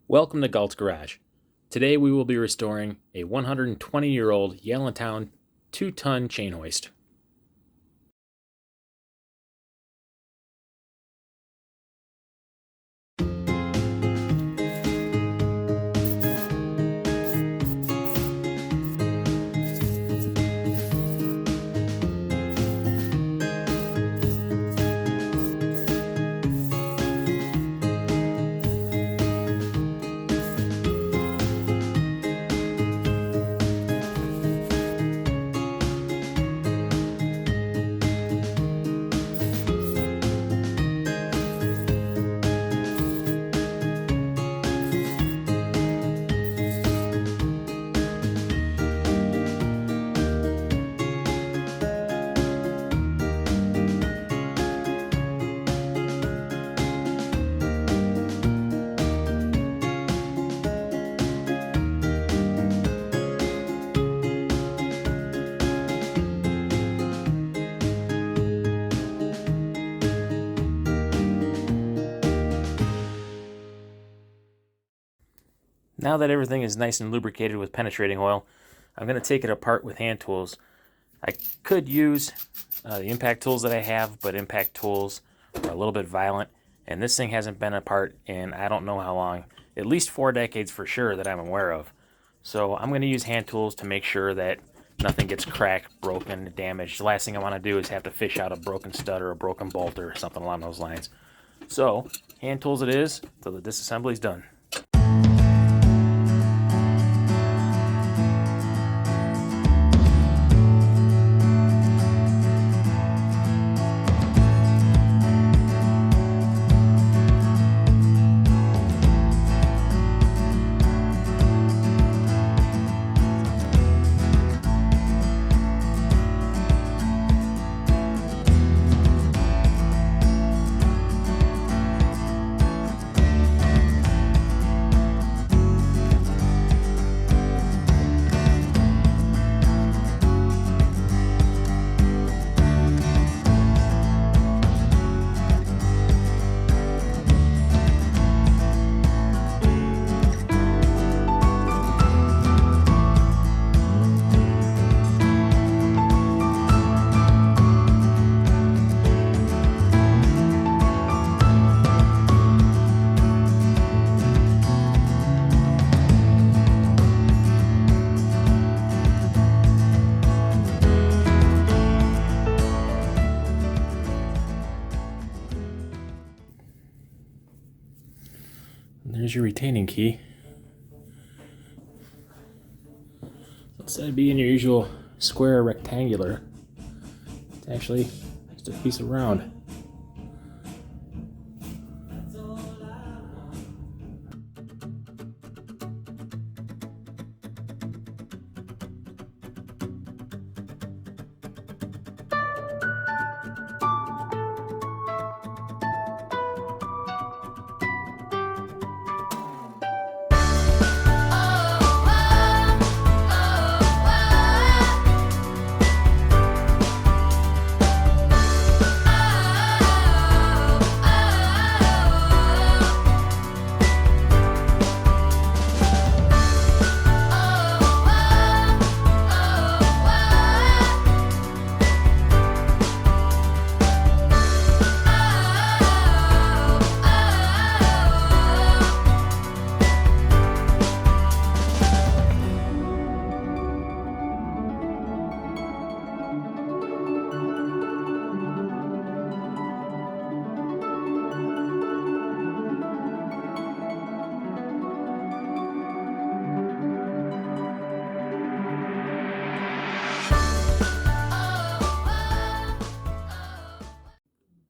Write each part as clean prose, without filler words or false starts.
Welcome to Galt's Garage. Today we will be restoring a 120-year-old Yale&Towne 2-ton chain hoist. Now that everything is nice and lubricated with penetrating oil, I'm going to take it apart with hand tools. I could use the impact tools that I have, but impact tools are a little bit violent, and this thing hasn't been apart in I don't know how long, at least 4 decades for sure that I'm aware of. So I'm going to use hand tools to make sure that nothing gets cracked, broken, damaged. The last thing I want to do is have to fish out a broken stud or a broken bolt or something along those lines. So hand tools it is till the disassembly is done. There's your retaining key. Instead of being your usual square or rectangular, it's actually just a piece of round.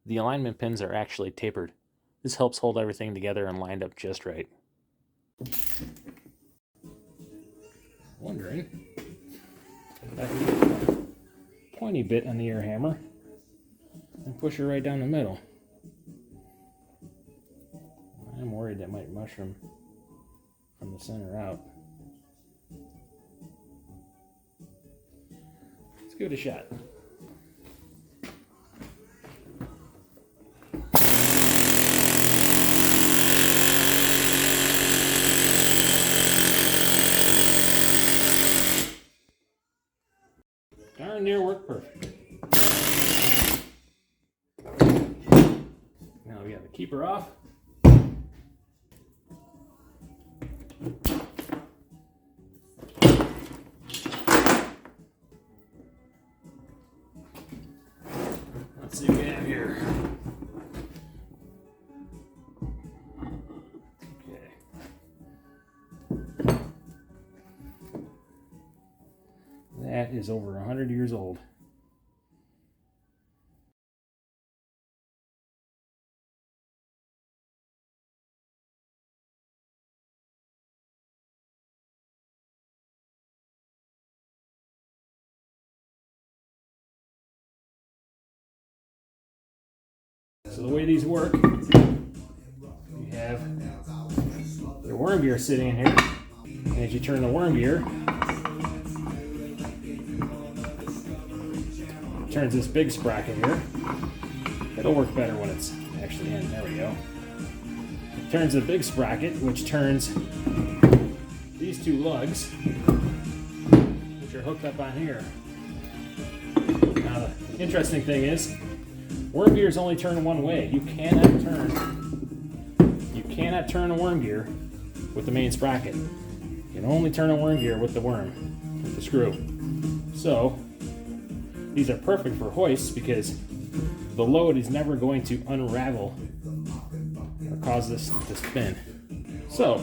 The alignment pins are actually tapered. This helps hold everything together and lined up just right. Wondering if I can get a pointy bit on the air hammer and push her right down the middle. I'm worried that might mushroom from the center out. Let's give it a shot. got the keeper off. Let's see what we have here. Okay. That is over 100 years old. So the way these work, you have your worm gear sitting in here, and as you turn the worm gear, it turns this big sprocket here. It'll work better when it's actually in. There we go. It turns the big sprocket, which turns these two lugs, which are hooked up on here. Now the interesting thing is, worm gears only turn one way. You cannot turn a worm gear with the main sprocket. You can only turn a worm gear with the screw. So these are perfect for hoists because the load is never going to unravel or cause this to spin. So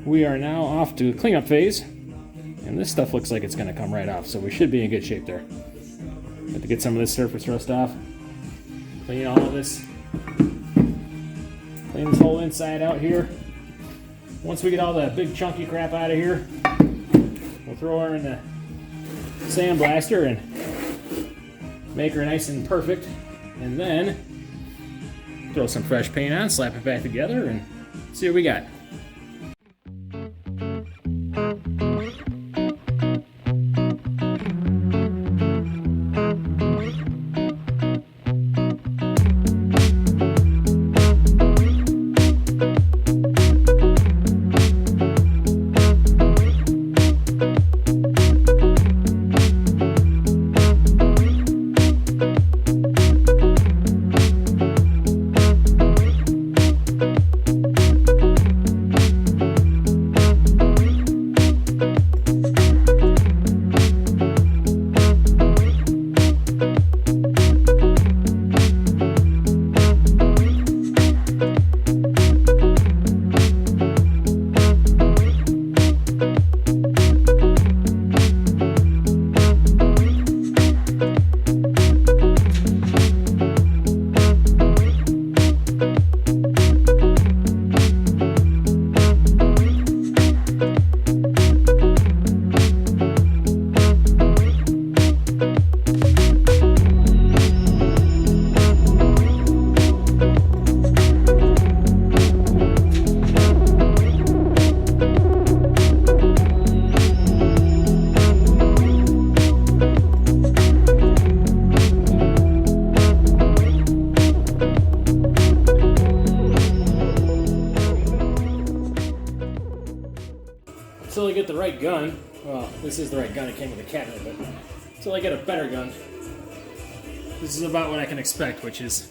we are now off to cleanup phase, and this stuff looks like it's going to come right off, so we should be in good shape there. Have to get some of this surface rust off. Clean all of this. Clean this whole inside out here. Once we get all that big chunky crap out of here, we'll throw her in the sandblaster and make her nice and perfect. And then throw some fresh paint on, slap it back together, and see what we got. Until I get the right gun, well, this is the right gun, it came with a cabinet, but until I get a better gun, this is about what I can expect, which is,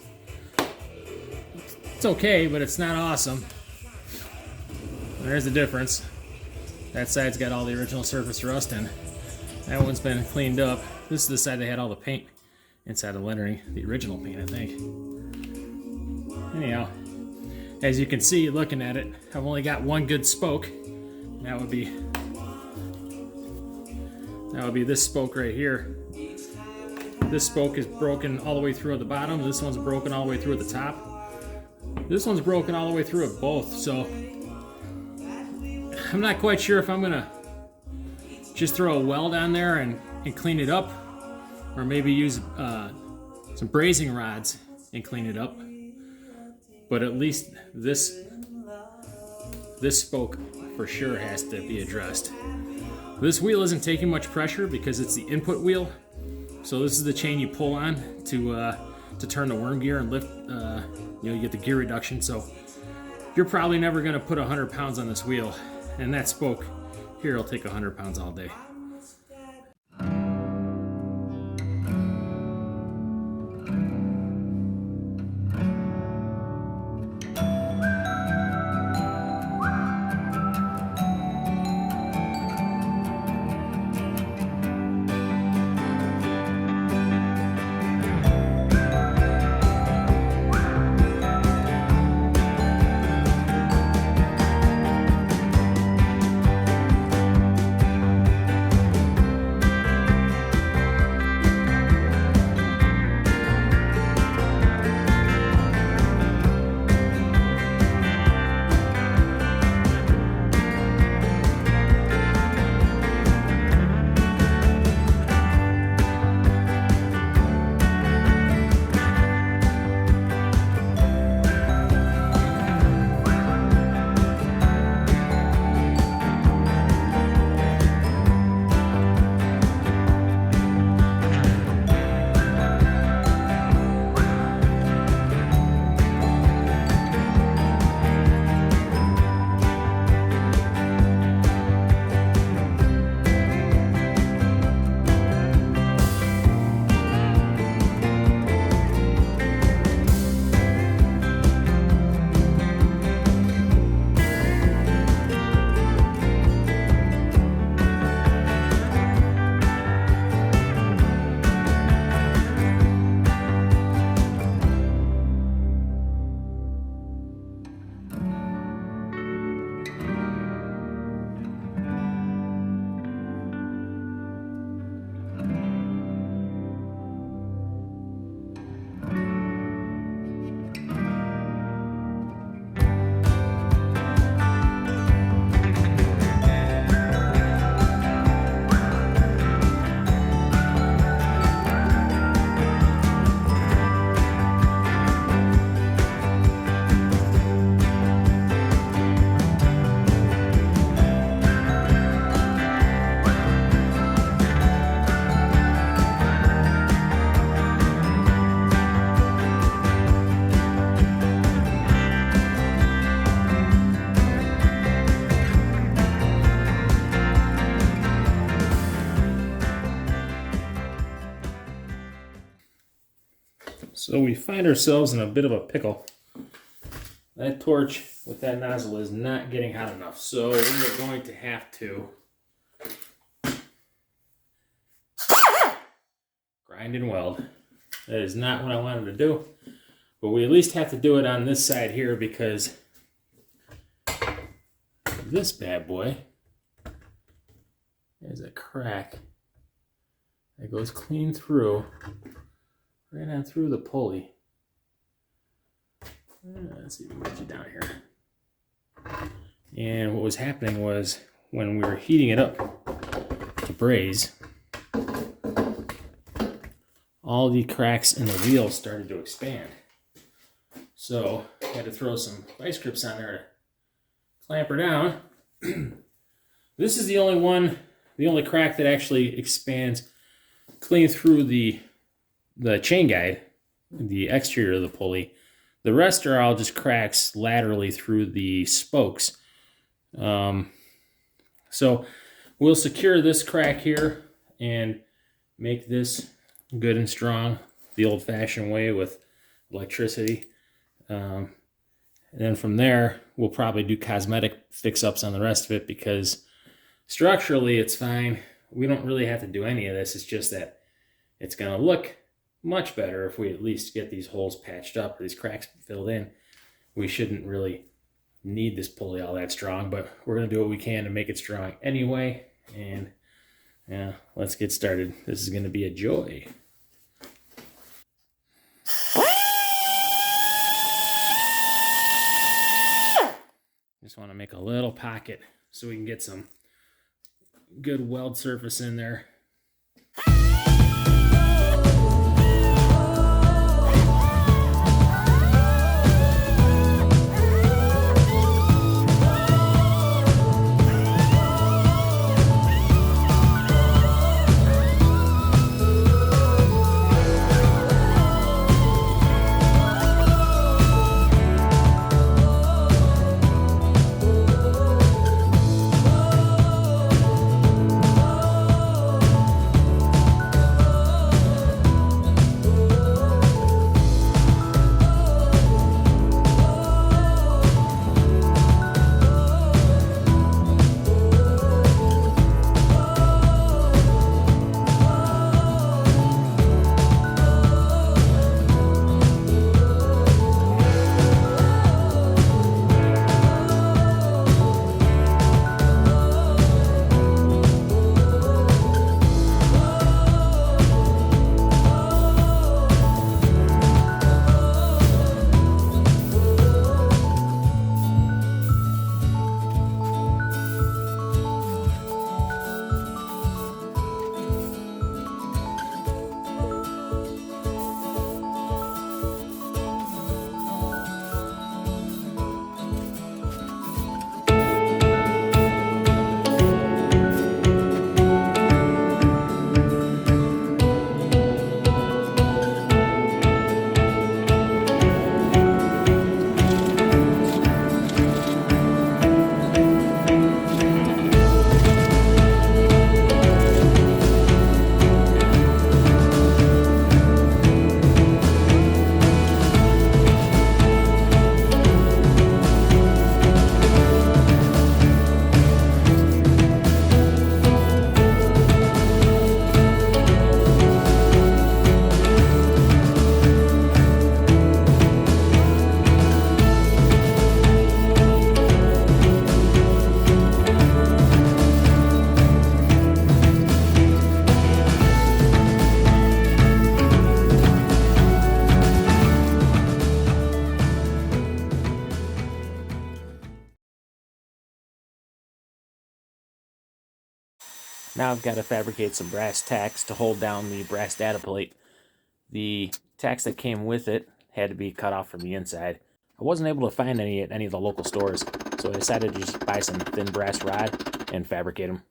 it's okay, but it's not awesome. There's the difference. That side's got all the original surface rust in. That one's been cleaned up. This is the side that had all the paint inside the lettering, the original paint, I think. Anyhow, as you can see, looking at it, I've only got one good spoke. That would be this spoke right here. This spoke is broken all the way through at the bottom. This one's broken all the way through at the top. This one's broken all the way through at both. So I'm not quite sure if I'm gonna just throw a weld on there and clean it up, or maybe use some brazing rods and clean it up. But at least this spoke for sure has to be addressed. This wheel isn't taking much pressure because it's the input wheel. So this is the chain you pull on to turn the worm gear and lift. You get the gear reduction. So you're probably never going to put 100 pounds on this wheel, and that spoke here will take 100 pounds all day. So we find ourselves in a bit of a pickle. That torch with that nozzle is not getting hot enough, so we're going to have to grind and weld. That is not what I wanted to do, but we at least have to do it on this side here because this bad boy is a crack that goes clean through, right on through the pulley. Let's see if we can get you down here. And what was happening was when we were heating it up to braze, all the cracks in the wheel started to expand. So I had to throw some vice grips on there to clamp her down. This is the only crack that actually expands clean through the chain guide, the exterior of the pulley. The rest are all just cracks laterally through the spokes. So we'll secure this crack here and make this good and strong the old-fashioned way with electricity. And then from there, we'll probably do cosmetic fix-ups on the rest of it because structurally it's fine. We don't really have to do any of this. It's just that it's going to look much better if we at least get these holes patched up or these cracks filled in. We shouldn't really need this pulley all that strong, but we're going to do what we can to make it strong anyway. And yeah, let's get started. This is going to be a joy. Just want to make a little pocket so we can get some good weld surface in there. Now I've got to fabricate some brass tacks to hold down the brass data plate. The tacks that came with it had to be cut off from the inside. I wasn't able to find any at any of the local stores, so I decided to just buy some thin brass rod and fabricate them.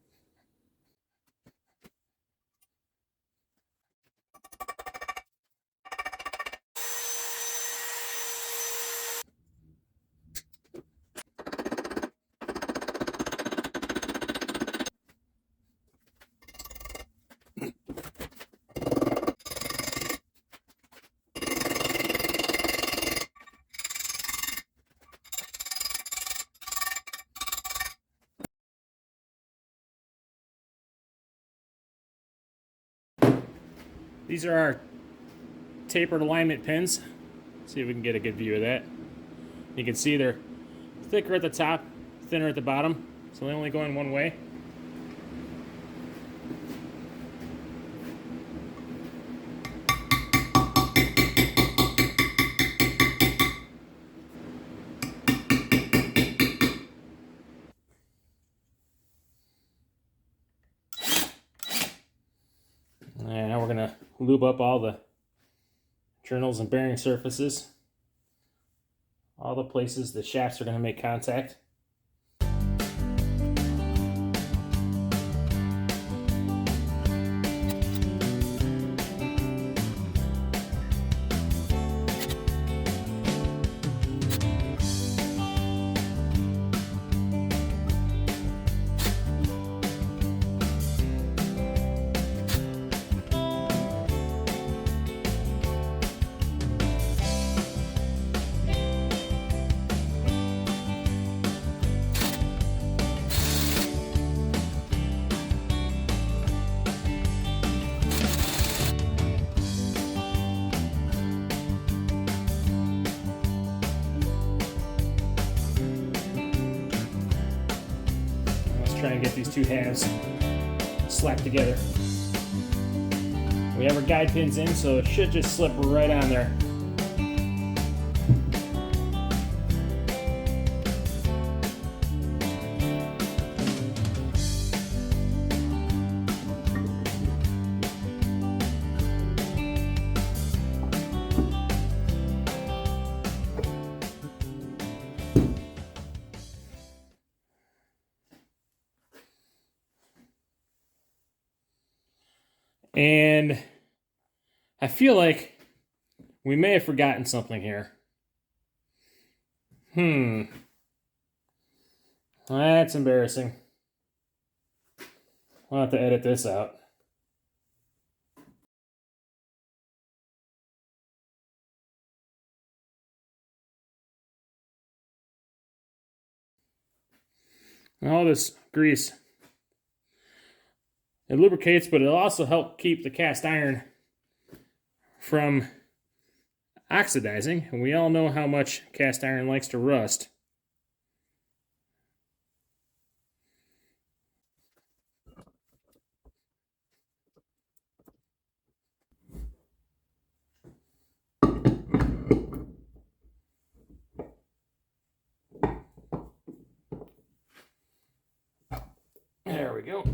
These are our tapered alignment pins. See if we can get a good view of that. You can see they're thicker at the top, thinner at the bottom, so they only go in one way. And now we're going to lube up all the journals and bearing surfaces, all the places the shafts are going to make contact. Try and get these two halves slapped together. We have our guide pins in, so it should just slip right on there. And I feel like we may have forgotten something here. That's embarrassing. I'll have to edit this out. All this grease. It lubricates, but it'll also help keep the cast iron from oxidizing. And we all know how much cast iron likes to rust. There we go.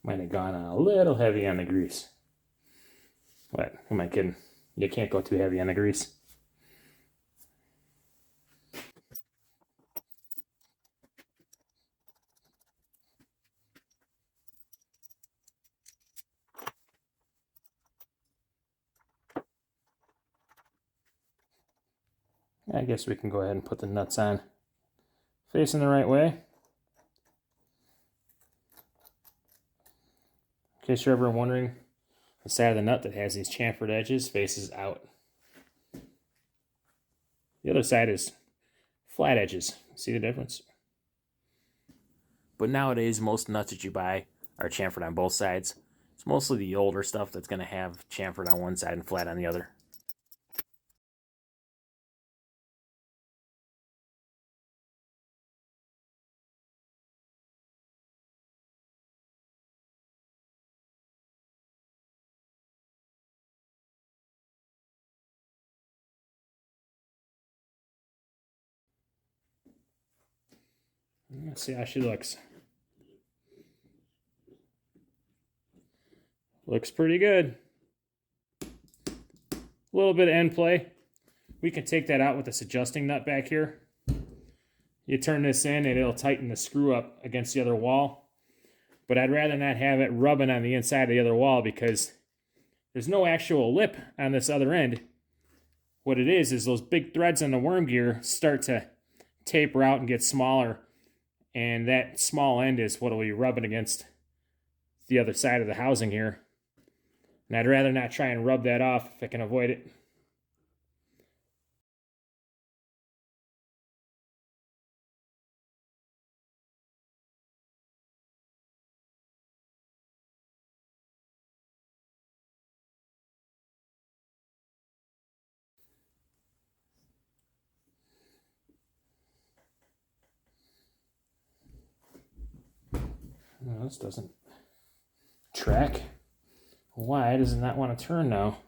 Might have gone a little heavy on the grease. What? Am I kidding? You can't go too heavy on the grease. I guess we can go ahead and put the nuts on facing the right way. In case you're ever wondering, the side of the nut that has these chamfered edges faces out. The other side is flat edges. See the difference? But nowadays, most nuts that you buy are chamfered on both sides. It's mostly the older stuff that's going to have chamfered on one side and flat on the other. Let's see how she looks. Looks pretty good. A little bit of end play. We can take that out with this adjusting nut back here. You turn this in and it'll tighten the screw up against the other wall. But I'd rather not have it rubbing on the inside of the other wall because there's no actual lip on this other end. What it is those big threads on the worm gear start to taper out and get smaller. And that small end is what will be rubbing against the other side of the housing here. And I'd rather not try and rub that off if I can avoid it. No, this doesn't track. Why does it not want to turn now?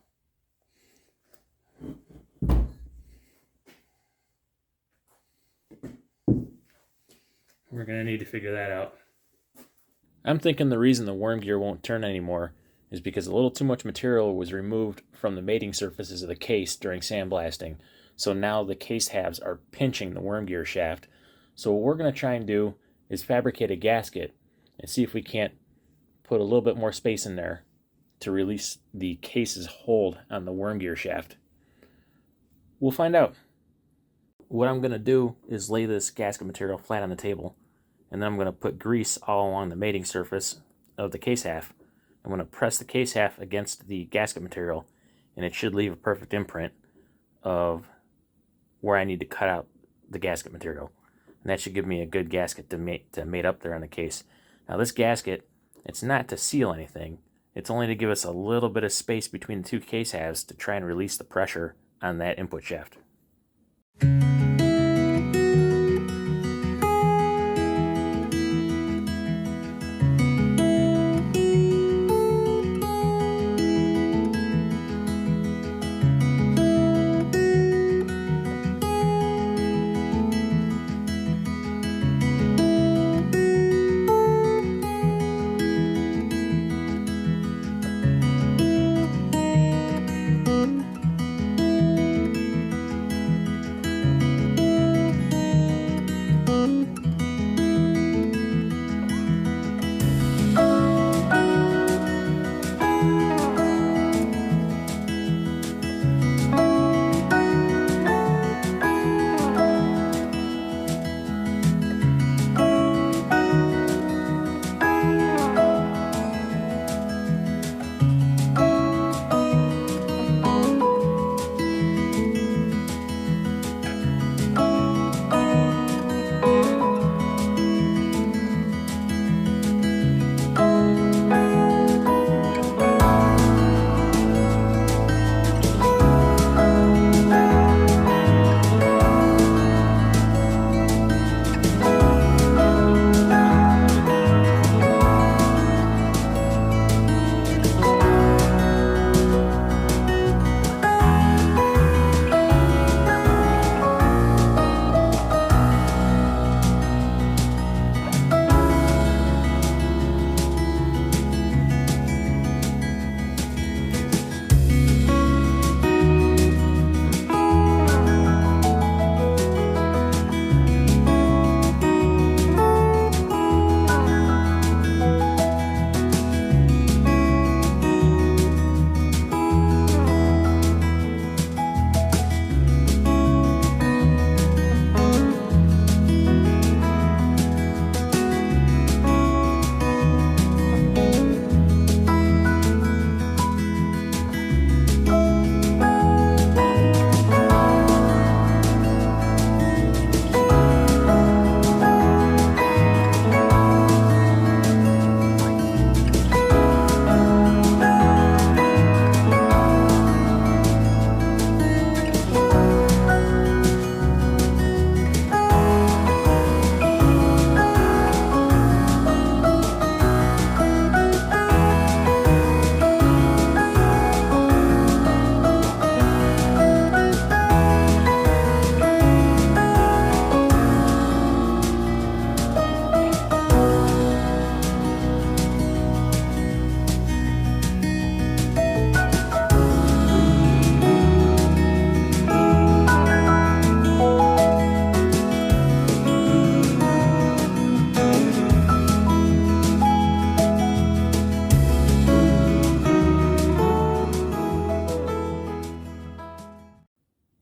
We're going to need to figure that out. I'm thinking the reason the worm gear won't turn anymore is because a little too much material was removed from the mating surfaces of the case during sandblasting. So now the case halves are pinching the worm gear shaft. So what we're going to try and do is fabricate a gasket and see if we can't put a little bit more space in there to release the case's hold on the worm gear shaft. We'll find out. What I'm going to do is lay this gasket material flat on the table, and then I'm going to put grease all along the mating surface of the case half. I'm going to press the case half against the gasket material, and it should leave a perfect imprint of where I need to cut out the gasket material. And that should give me a good gasket to mate up there on the case. Now this gasket, it's not to seal anything. It's only to give us a little bit of space between the two case halves to try and release the pressure on that input shaft.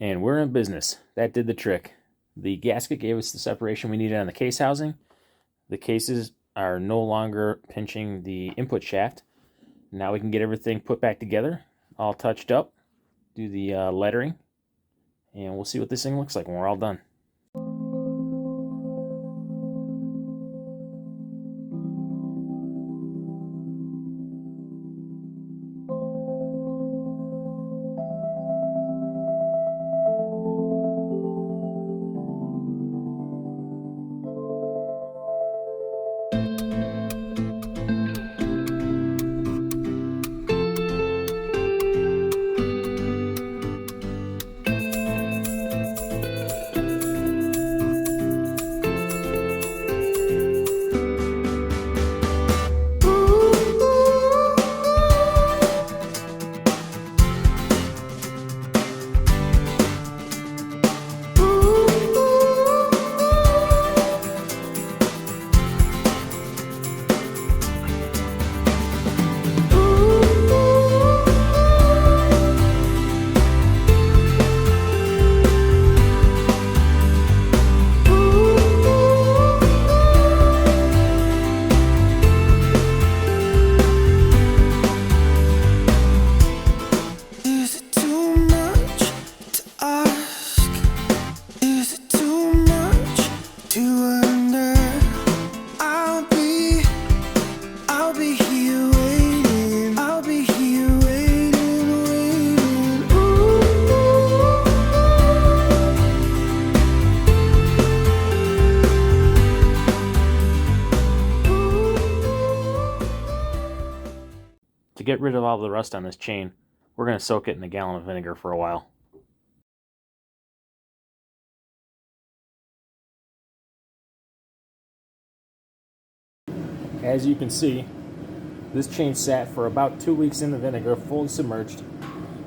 And we're in business. That did the trick. The gasket gave us the separation we needed on the case housing. The cases are no longer pinching the input shaft. Now we can get everything put back together, all touched up, do the lettering, and we'll see what this thing looks like when we're all done. rid of all the rust on this chain, we're going to soak it in a gallon of vinegar for a while. As you can see, this chain sat for about 2 weeks in the vinegar, fully submerged.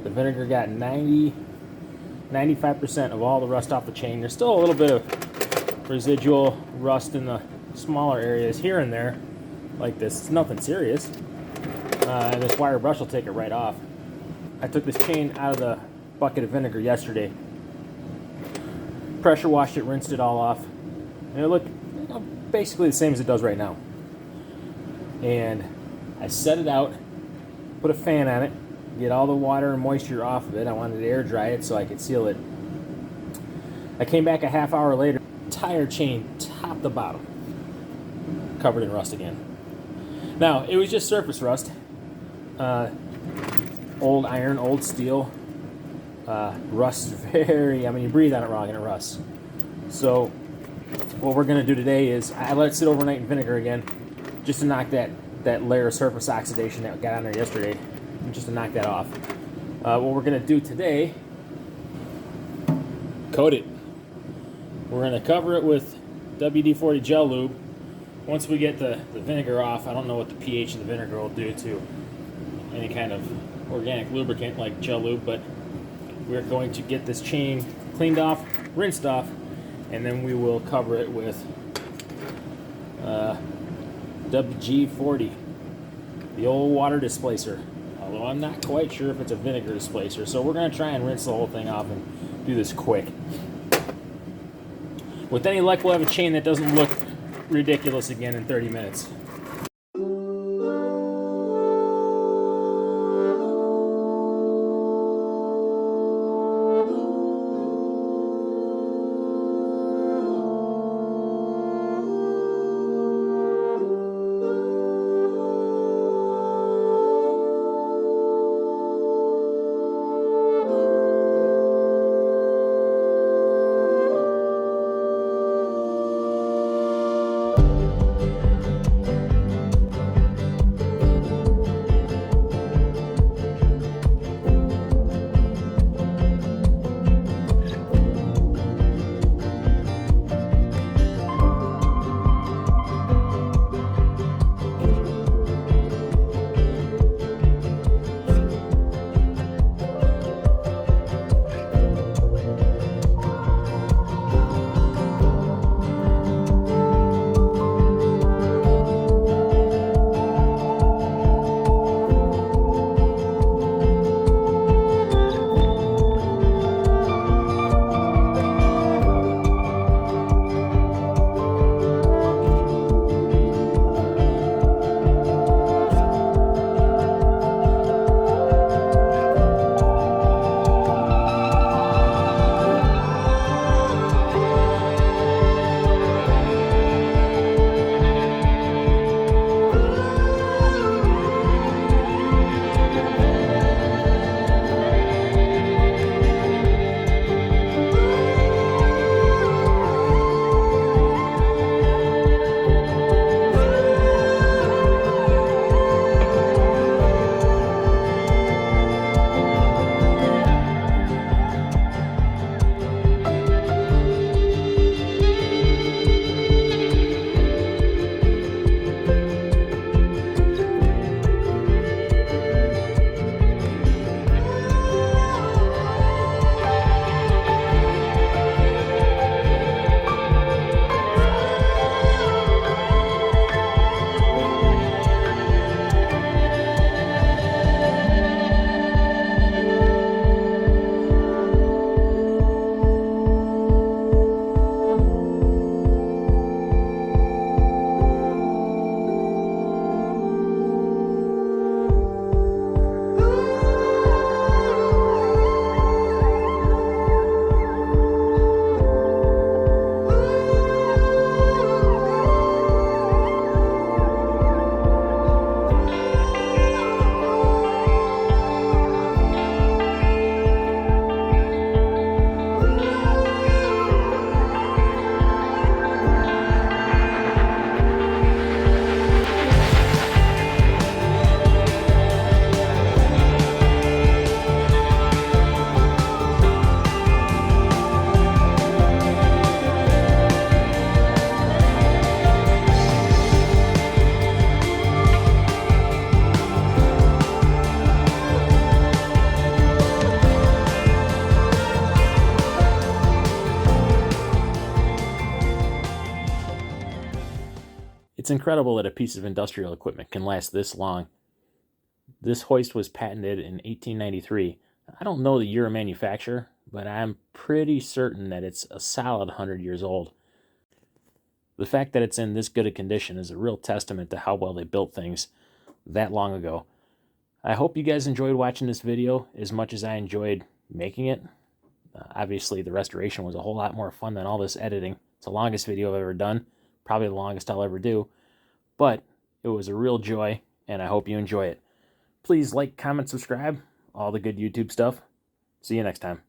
The vinegar got 95% of all the rust off the chain. There's still a little bit of residual rust in the smaller areas here and there, like this. It's nothing serious. And this wire brush will take it right off. I took this chain out of the bucket of vinegar yesterday. Pressure washed it, rinsed it all off. And it looked basically the same as it does right now. And I set it out, put a fan on it, get all the water and moisture off of it. I wanted to air dry it so I could seal it. I came back a half hour later, entire chain, top to bottom, covered in rust again. Now, it was just surface rust. Old iron, old steel. Rust very, I mean, you breathe on it wrong and it rusts. So, what we're going to do today is I let it sit overnight in vinegar again, just to knock that layer of surface oxidation that got on there yesterday, just to knock that off. What we're going to do today, coat it. We're going to cover it with WD-40 gel lube. Once we get the vinegar off, I don't know what the pH of the vinegar will do to any kind of organic lubricant like gel lube, but we're going to get this chain cleaned off, rinsed off, and then we will cover it with WG-40, the old water displacer, although I'm not quite sure if it's a vinegar displacer, so we're going to try and rinse the whole thing off and do this quick. With any luck, we'll have a chain that doesn't look ridiculous again in 30 minutes. It's incredible that a piece of industrial equipment can last this long. This hoist was patented in 1893. I don't know the year of manufacture, but I'm pretty certain that it's a solid 100 years old. The fact that it's in this good a condition is a real testament to how well they built things that long ago. I hope you guys enjoyed watching this video as much as I enjoyed making it. Obviously, the restoration was a whole lot more fun than all this editing. It's the longest video I've ever done, probably the longest I'll ever do, but it was a real joy, and I hope you enjoy it. Please like, comment, subscribe, all the good YouTube stuff. See you next time.